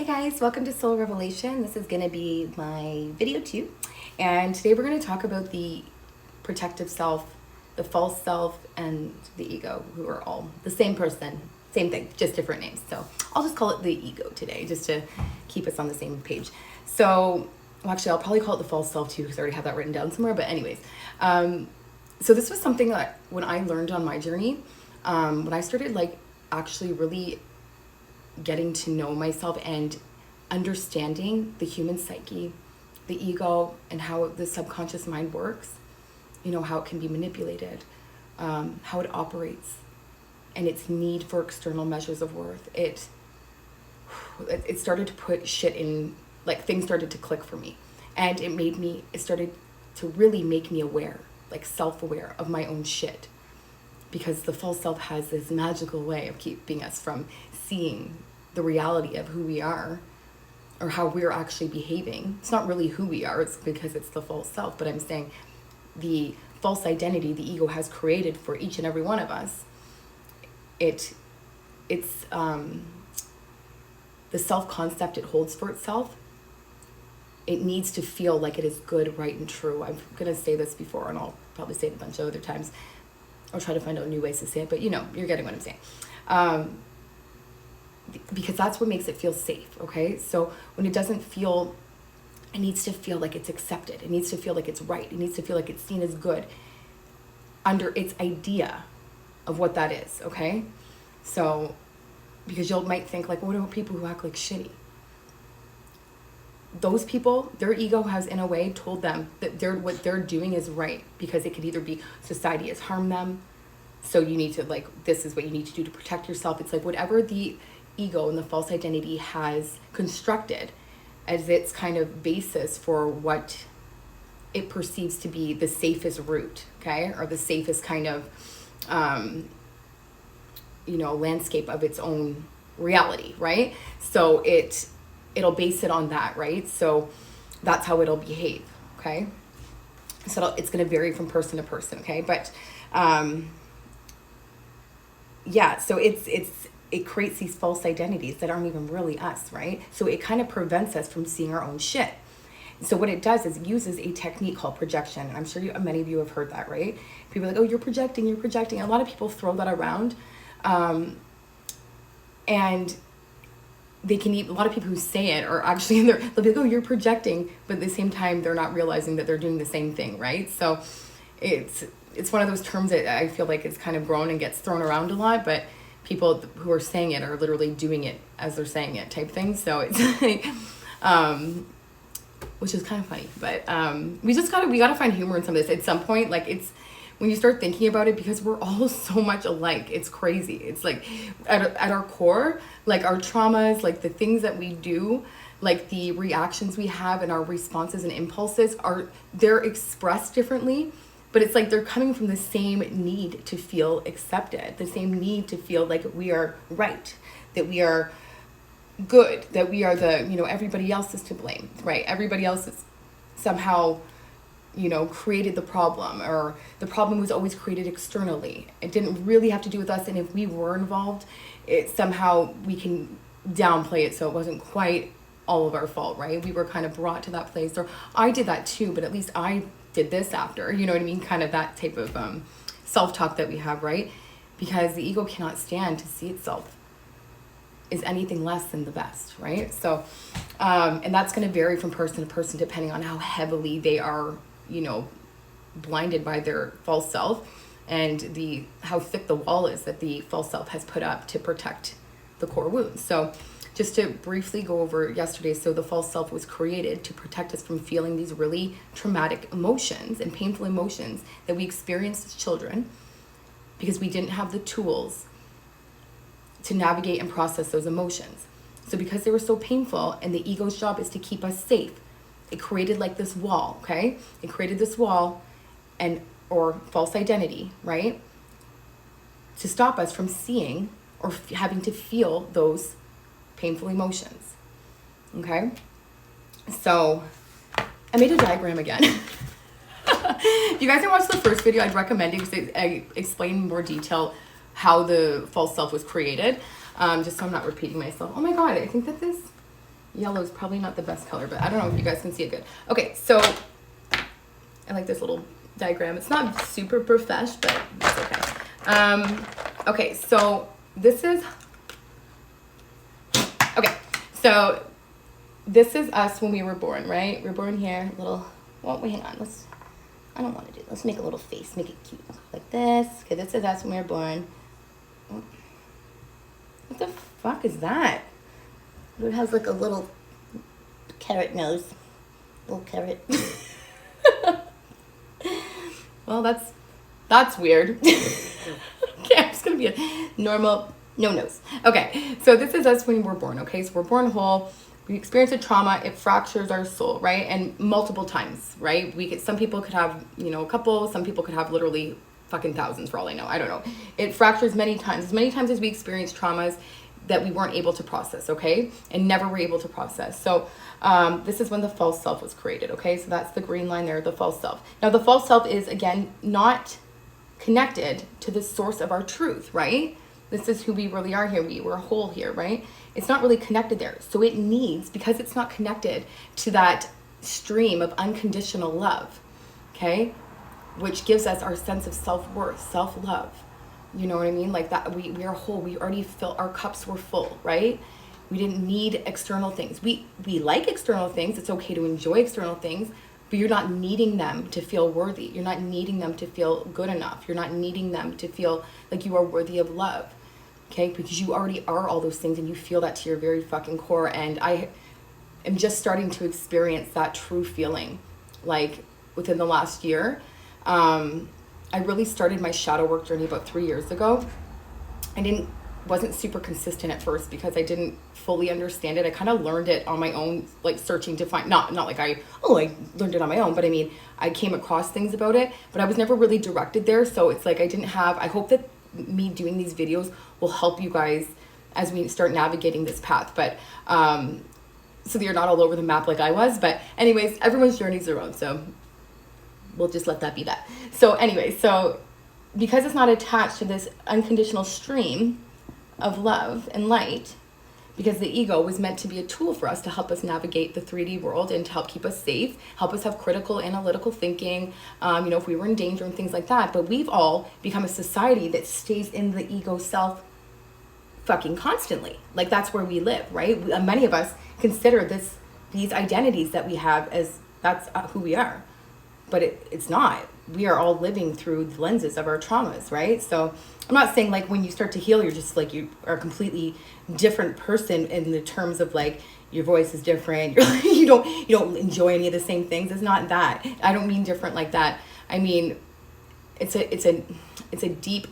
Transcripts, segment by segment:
Hey guys, welcome to Soul Revelation. This is going to be my video 2. And today we're going to talk about the protective self, the false self, and the ego, who are all the same person, same thing, just different names. So I'll just call it the ego today, just to keep us on the same page. So, well, actually, I'll probably call it the false self too, because I already have that written down somewhere. But anyways, so this was something that when I learned on my journey, when I started actually really getting to know myself and understanding the human psyche, the ego, and how the subconscious mind works, how it can be manipulated, how it operates, and its need for external measures of worth. It started to put shit in, things started to click for me. And it started to really make me aware, self-aware of my own shit. Because the false self has this magical way of keeping us from seeing the reality of who we are or how we're actually behaving. It's not really who we are, it's because it's the false self. But I'm saying the false identity the ego has created for each and every one of us, it's the self-concept it holds for itself. It needs to feel like it is good, right, and true. I'm going to say this before, and I'll probably say it a bunch of other times. I'll try to find out new ways to say it, but you're getting what I'm saying. Because that's what makes it feel safe, okay? So when it doesn't feel, it needs to feel like it's accepted. It needs to feel like it's right. It needs to feel like it's seen as good under its idea of what that is, okay? So, because you might think, what about people who act like shitty? Those people, their ego has in a way told them that what they're doing is right, because it could either be society has harmed them, so you need to this is what you need to do to protect yourself. It's whatever the ego and the false identity has constructed as its kind of basis for what it perceives to be the safest route, okay, or the safest kind of landscape of its own reality, right? So it'll base it on that, right? So that's how it'll behave, okay? So it's going to vary from person to person, okay? But yeah, so it creates these false identities that aren't even really us, right? So it kind of prevents us from seeing our own shit. So what it does is it uses a technique called projection. And I'm sure many of you have heard that, right? People are like, oh, you're projecting. A lot of people throw that around. And they can a lot of people who say it are actually, they'll be like, oh, you're projecting. But at the same time, they're not realizing that they're doing the same thing, right? So it's one of those terms that I feel like it's kind of grown and gets thrown around a lot, but people who are saying it are literally doing it as they're saying it type thing. So it's which is kind of funny, but we gotta find humor in some of this at some point. It's when you start thinking about it, because we're all so much alike, it's crazy. It's at our core, our traumas, the things that we do, the reactions we have and our responses and impulses they're expressed differently. But it's they're coming from the same need to feel accepted, the same need to feel like we are right, that we are good, that we are everybody else is to blame, right? Everybody else is somehow, created the problem, or the problem was always created externally. It didn't really have to do with us, and if we were involved, somehow we can downplay it so it wasn't quite all of our fault, right? We were kind of brought to that place, or I did that too, but at least I did this after, you know what I mean? Kind of that type of self-talk that we have, right? Because the ego cannot stand to see itself is anything less than the best, right? So, and that's going to vary from person to person depending on how heavily they are, blinded by their false self, and how thick the wall is that the false self has put up to protect the core wounds. So just to briefly go over yesterday, so the false self was created to protect us from feeling these really traumatic emotions and painful emotions that we experienced as children, because we didn't have the tools to navigate and process those emotions. So because they were so painful, and the ego's job is to keep us safe, it created this wall, okay? It created this wall or false identity, right? To stop us from seeing or having to feel those painful emotions, okay? So I made a diagram again. If you guys didn't watch the first video, I'd recommend it, because I explain in more detail how the false self was created, just so I'm not repeating myself. Oh my god, I think that this Yellow is probably not the best color, but I don't know if you guys can see it good. Okay, so I like this little diagram. It's not super profesh, but it's okay. Okay, so this is, okay, so this is us when we were born, right? We're born here, little, well, wait, hang on, I don't want to do this. Let's make a little face, make it cute, like this. Okay, this is us when we were born. What the fuck is that? It has like a little carrot nose. Little carrot. Well, that's weird. Okay, I'm just gonna be a normal, no nose. Okay, so this is us when we're born, okay? So we're born whole. We experience a trauma, it fractures our soul, right? And multiple times, right? Some people could have, a couple, some people could have literally fucking thousands for all I know. I don't know. It fractures many times as we experience traumas that we weren't able to process, okay? And never were able to process. So this is when the false self was created, okay? So that's the green line there, the false self. Now the false self is, again, not connected to the source of our truth, right? This is who we really are here. We're whole here, right? It's not really connected there. So it needs, because it's not connected to that stream of unconditional love, okay? Which gives us our sense of self-worth, self-love. You know what I mean? Like that, we are whole. We already filled, our cups were full, right? We didn't need external things. We like external things. It's okay to enjoy external things, but you're not needing them to feel worthy. You're not needing them to feel good enough. You're not needing them to feel like you are worthy of love, okay? Because you already are all those things and you feel that to your very fucking core. And I am just starting to experience that true feeling, like within the last year. I really started my shadow work journey about 3 years ago. I wasn't super consistent at first because I didn't fully understand it. I kind of learned it on my own, like searching to find, not like I learned it on my own, but I mean, I came across things about it, but I was never really directed there. So it's like, I hope that me doing these videos will help you guys as we start navigating this path. But, so that you're not all over the map like I was, but anyways, everyone's journey's their own. So we'll just let that be that. So anyway, so because it's not attached to this unconditional stream of love and light, because the ego was meant to be a tool for us to help us navigate the 3D world and to help keep us safe, help us have critical analytical thinking, if we were in danger and things like that. But we've all become a society that stays in the ego self fucking constantly. Like that's where we live, right? Many of us consider these identities that we have as that's who we are. But it's not. We are all living through the lenses of our traumas, right? So I'm not saying like when you start to heal, you're just like, you are a completely different person in the terms of like your voice is different. You don't enjoy any of the same things. It's not that. I don't mean different like that. I mean, it's a deep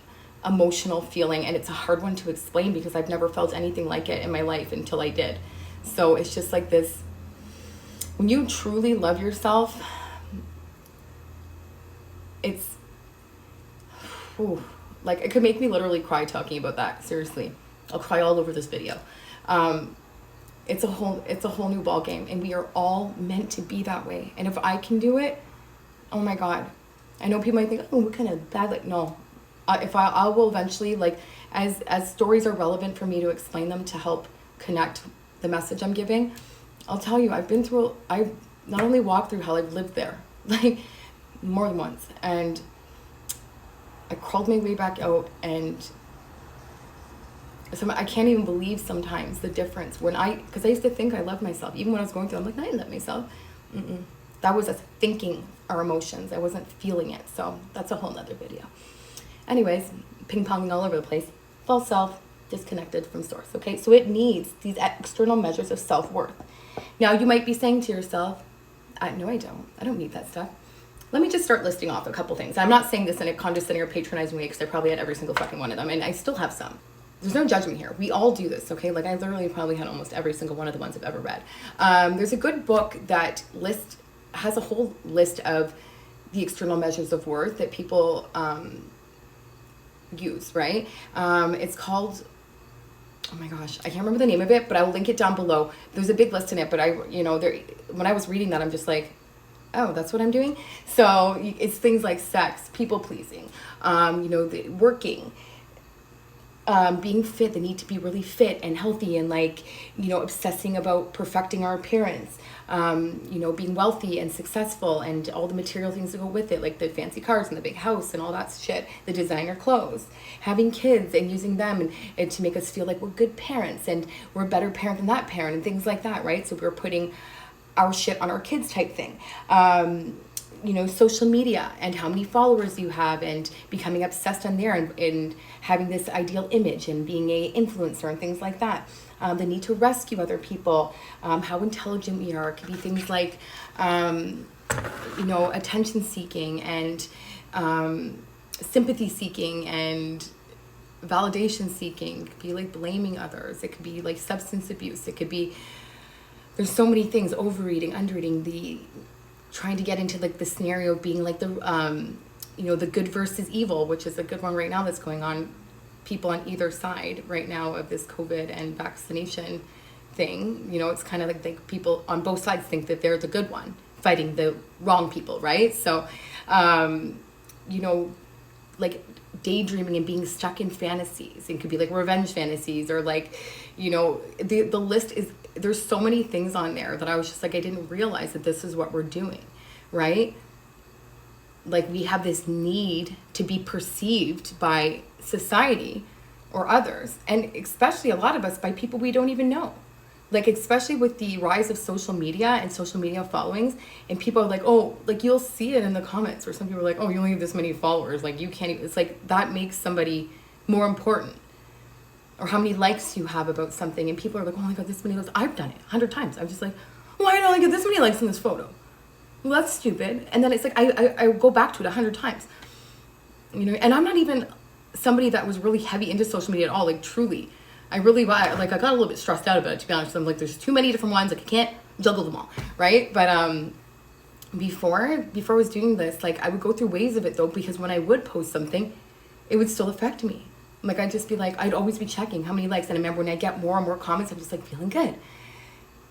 emotional feeling, and it's a hard one to explain because I've never felt anything like it in my life until I did. So it's just like this, when you truly love yourself, it's like it could make me literally cry talking about that. Seriously, I'll cry all over this video. It's a whole new ball game, and we are all meant to be that way. And if I can do it, oh my god. I know people might think, oh, what kind of bad, like, no. If I will eventually, like, as stories are relevant for me to explain them to help connect the message I'm giving, I'll tell you, I've not only walked through hell, I've lived there. Like, more than once. And I crawled my way back out, and I can't even believe sometimes the difference because I used to think I loved myself. Even when I was going through, I'm like, no, I didn't love myself. That was us thinking our emotions. I wasn't feeling it. So that's a whole nother video. Anyways, ping-ponging all over the place. False self, disconnected from source, okay? So it needs these external measures of self-worth. Now, you might be saying to yourself, no, I don't. I don't need that stuff. Let me just start listing off a couple things. I'm not saying this in a condescending or patronizing way because I probably had every single fucking one of them, and I still have some. There's no judgment here. We all do this, okay? Like I literally probably had almost every single one of the ones I've ever read. There's a good book that has a whole list of the external measures of worth that people use, right? It's called, oh my gosh, I can't remember the name of it, but I will link it down below. There's a big list in it, but when I was reading that, I'm just like, oh, that's what I'm doing? So it's things like sex, people pleasing, the working, being fit, the need to be really fit and healthy, and like, obsessing about perfecting our appearance, being wealthy and successful and all the material things that go with it, like the fancy cars and the big house and all that shit, the designer clothes, having kids and using them and to make us feel like we're good parents and we're a better parent than that parent and things like that, right? So we're putting our shit on our kids type thing. Social media and how many followers you have and becoming obsessed on there and having this ideal image and being a influencer and things like that. The need to rescue other people, how intelligent we are. It could be things like, attention seeking and sympathy seeking and validation seeking. It could be like blaming others. It could be like substance abuse. It could be, there's so many things, overeating, undereating, trying to get into like the scenario of being like the good versus evil, which is a good one right now that's going on. People on either side right now of this COVID and vaccination thing, it's kind of like people on both sides think that they're the good one fighting the wrong people, right? So, like daydreaming and being stuck in fantasies. It could be like revenge fantasies or like, the list is, there's so many things on there that I was just like, I didn't realize that this is what we're doing, right? Like we have this need to be perceived by society or others, and especially a lot of us by people we don't even know. Like especially with the rise of social media and social media followings, and people are like, oh, like you'll see it in the comments where some people are like, oh, you only have this many followers, like you can't even, it's like that makes somebody more important. Or how many likes you have about something, and people are like, oh my god, this many likes. I've done it 100 times. I'm just like, why did I only get this many likes in this photo? Well, that's stupid. And then it's like I go back to it 100 times, and I'm not even somebody that was really heavy into social media at all. Like truly, I got a little bit stressed out about it, to be honest. I'm like, there's too many different ones, like I can't juggle them all, right? But before I was doing this, like I would go through waves of it though, because when I would post something, it would still affect me. Like I'd just be like, I'd always be checking how many likes, and I remember when I get more and more comments, I'm just like feeling good.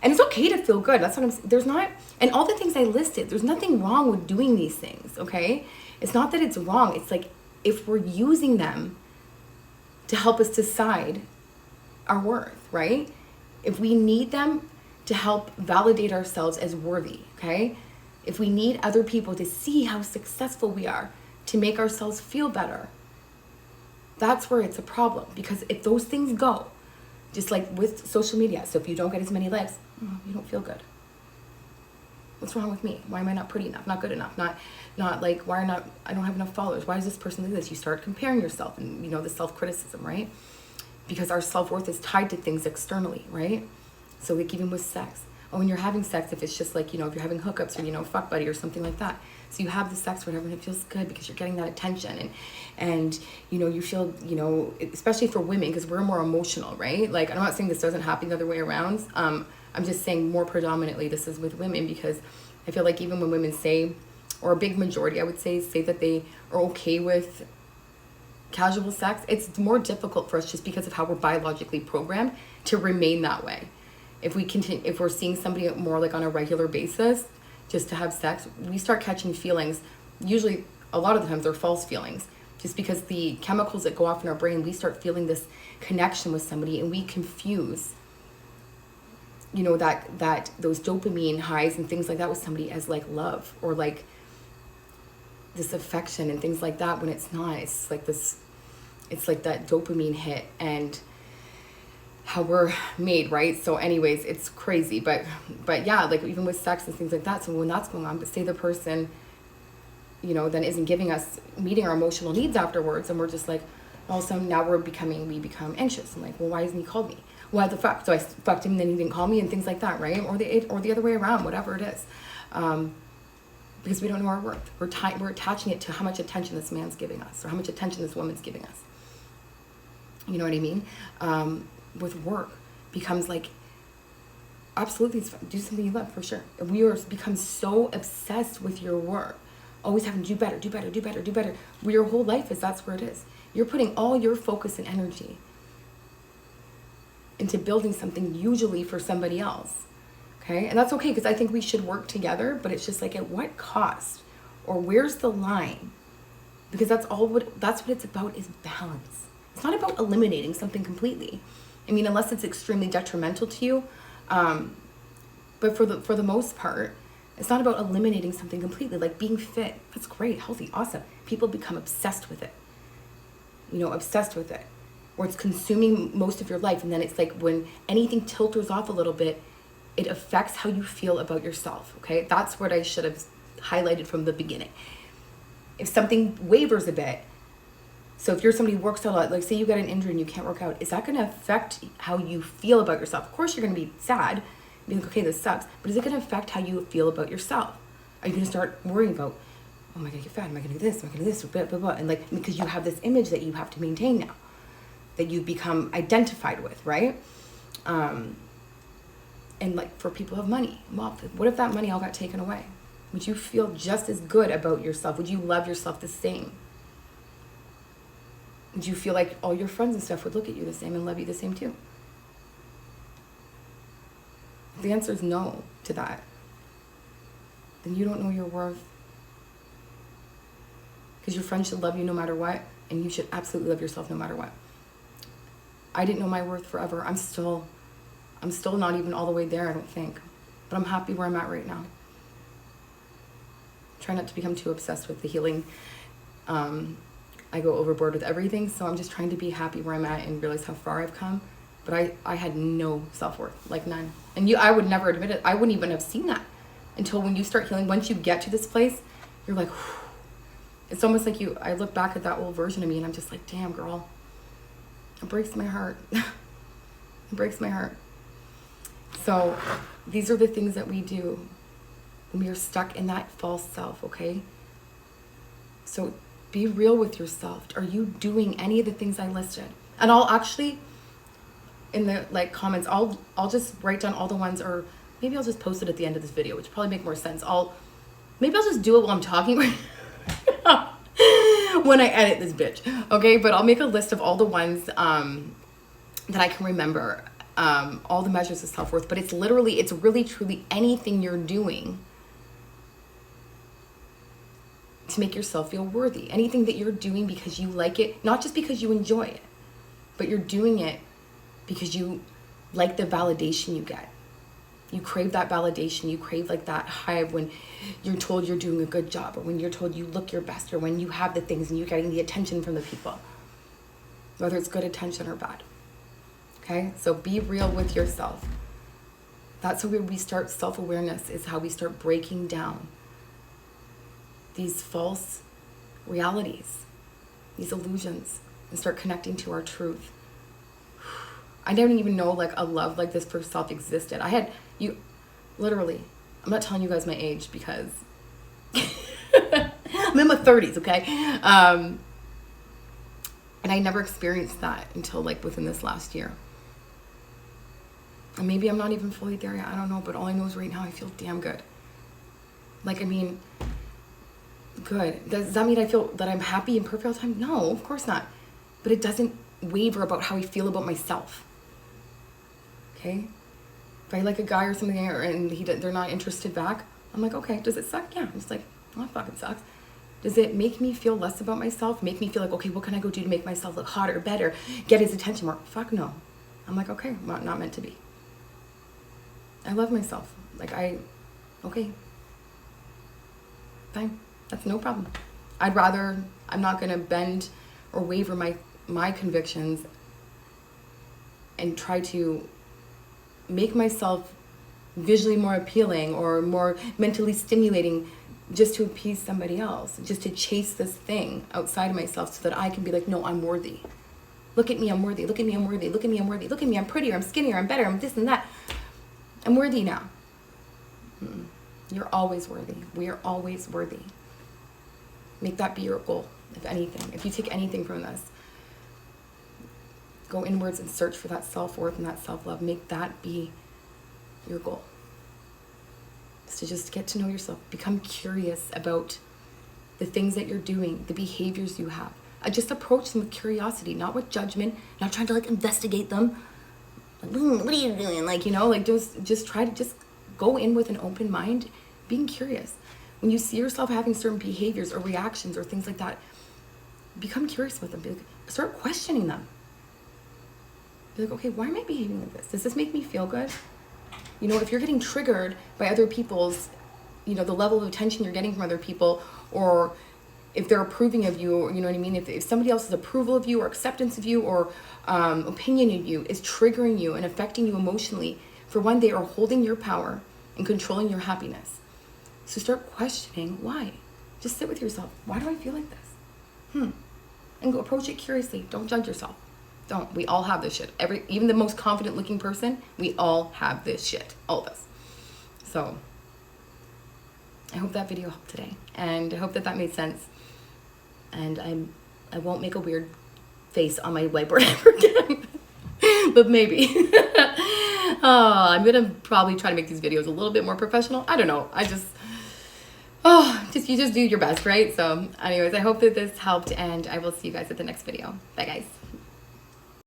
And it's okay to feel good. That's what I'm saying. There's not, and all the things I listed, there's nothing wrong with doing these things, okay? It's not that it's wrong. It's like if we're using them to help us decide our worth, right? If we need them to help validate ourselves as worthy, okay? If we need other people to see how successful we are, to make ourselves feel better, that's where it's a problem. Because if those things go, just like with social media, so if you don't get as many likes, you don't feel good. What's wrong with me? Why am I not pretty enough? Not good enough? Not like, I don't have enough followers. Why does this person do this? You start comparing yourself and, the self-criticism, right? Because our self-worth is tied to things externally, right? So like even with sex. When you're having sex, if it's just like, if you're having hookups or, fuck buddy or something like that. So you have the sex or whatever, and it feels good because you're getting that attention. And you feel, especially for women, because we're more emotional, right? Like, I'm not saying this doesn't happen the other way around. I'm just saying more predominantly this is with women, because I feel like even when women say, or a big majority, I would say that they are okay with casual sex, it's more difficult for us just because of how we're biologically programmed to remain that way. If we're seeing somebody more like on a regular basis just to have sex, we start catching feelings. Usually, a lot of the times they're false feelings, just because the chemicals that go off in our brain, we start feeling this connection with somebody, and we confuse, that those dopamine highs and things like that with somebody as like love or like this affection and things like that, when it's not. It's like that dopamine hit and how we're made, right? So anyways, it's crazy, but yeah, like even with sex and things like that. So when that's going on, but say the person, then isn't meeting our emotional needs afterwards, and we're just like, also now we become anxious. I'm like, well, why hasn't he called me? Why the fuck? So I fucked him, then he didn't call me, and things like that, right? Or the other way around, whatever it is. Because we don't know our worth. We're attaching it to how much attention this man's giving us, or how much attention this woman's giving us. You know what I mean? With work, becomes like, absolutely, do something you love, for sure. We are become so obsessed with your work, always having to do better. Your whole life that's where it is. You're putting all your focus and energy into building something, usually for somebody else. Okay, and that's okay, because I think we should work together, but it's just like, at what cost, or where's the line? Because that's what it's about, is balance. It's not about eliminating something completely. I mean, unless it's extremely detrimental to you. But for the most part, it's not about eliminating something completely. Like being fit, that's great, healthy, awesome. People become obsessed with it. Obsessed with it. Or it's consuming most of your life. And then it's like when anything tilters off a little bit, it affects how you feel about yourself, okay? That's what I should have highlighted from the beginning. If something wavers a bit, so if you're somebody who works out a lot, like say you got an injury and you can't work out, is that going to affect how you feel about yourself? Of course you're going to be sad, being like, okay, this sucks, but is it going to affect how you feel about yourself? Are you going to start worrying about, oh, am I going to get fat? Am I going to do this? Am I going to do this? Blah, blah, blah. And like, because you have this image that you have to maintain now, that you've become identified with, right? And like for people who have money, well, what if that money all got taken away? Would you feel just as good about yourself? Would you love yourself the same? Would you feel like all your friends and stuff would look at you the same and love you the same too? If the answer is no to that, then you don't know your worth. Because your friends should love you no matter what, and you should absolutely love yourself no matter what. I didn't know my worth forever. I'm still not even all the way there, I don't think. But I'm happy where I'm at right now. Try not to become too obsessed with the healing. I go overboard with everything, so I'm just trying to be happy where I'm at and realize how far I've come. But I had no self-worth, like none. And I would never admit it. I wouldn't even have seen that until when you start healing. Once you get to this place, you're like, whew. It's almost like I look back at that old version of me and I'm just like, damn, girl. It breaks my heart. It breaks my heart. So these are the things that we do when we are stuck in that false self, okay? So be real with yourself. Are you doing any of the things I listed? And I'll actually, in the comments, I'll just write down all the ones, or maybe I'll just post it at the end of this video, which would probably make more sense. Maybe I'll just do it while I'm talking when I edit this bitch, okay? But I'll make a list of all the ones that I can remember, all the measures of self-worth. But it's really truly anything you're doing to make yourself feel worthy. Anything that you're doing because you like it, not just because you enjoy it, but you're doing it because you like the validation you get. You crave that validation. You crave like that high of when you're told you're doing a good job, or when you're told you look your best, or when you have the things and you're getting the attention from the people, whether it's good attention or bad. Okay? So be real with yourself. That's where we start self-awareness, is how we start breaking down these false realities, these illusions, and start connecting to our truth. I didn't even know like a love like this for self existed. Literally, I'm not telling you guys my age because I'm in my 30s, okay? And I never experienced that until like within this last year. And maybe I'm not even fully there yet, I don't know, but all I know is right now I feel damn good. Like, I mean, good. Does that mean I feel that I'm happy and perfect all the time? No, of course not. But it doesn't waver about how I feel about myself. Okay? If I like a guy or something and they're not interested back, I'm like, okay, does it suck? Yeah. I'm just like, well, that fucking sucks. Does it make me feel less about myself? Make me feel like, okay, what can I go do to make myself look hotter, better, get his attention more? Fuck no. I'm like, okay, well, not meant to be. I love myself. Like, okay. Fine. That's no problem. I'm not going to bend or waver my convictions and try to make myself visually more appealing or more mentally stimulating just to appease somebody else, just to chase this thing outside of myself so that I can be like, no, I'm worthy. Look at me, I'm worthy. Look at me, I'm worthy. Look at me, I'm worthy. Look at me, I'm prettier, I'm skinnier, I'm better, I'm this and that. I'm worthy now. You're always worthy. We are always worthy. Make that be your goal, if anything. If you take anything from this, go inwards and search for that self-worth and that self-love. Make that be your goal. So just get to know yourself. Become curious about the things that you're doing, the behaviors you have. Just approach them with curiosity, not with judgment, not trying to like investigate them. Like, what are you doing? Like, just try to just go in with an open mind, being curious. When you see yourself having certain behaviors or reactions or things like that, become curious with them. start questioning them. Be like, okay, why am I behaving like this? Does this make me feel good? You know, if you're getting triggered by other people's, you know, the level of attention you're getting from other people, or if they're approving of you, or, you know what I mean? If somebody else's approval of you or acceptance of you or opinion of you is triggering you and affecting you emotionally, for one, they are holding your power and controlling your happiness. So start questioning why. Just sit with yourself. Why do I feel like this? And go approach it curiously. Don't judge yourself. Don't. We all have this shit. Even the most confident looking person, we all have this shit. All of us. So I hope that video helped today. And I hope that made sense. And I won't make a weird face on my whiteboard ever again. But maybe. I'm going to probably try to make these videos a little bit more professional. I don't know. You just do your best, right? So anyways, I hope that this helped, and I will see you guys at the next video. Bye, guys.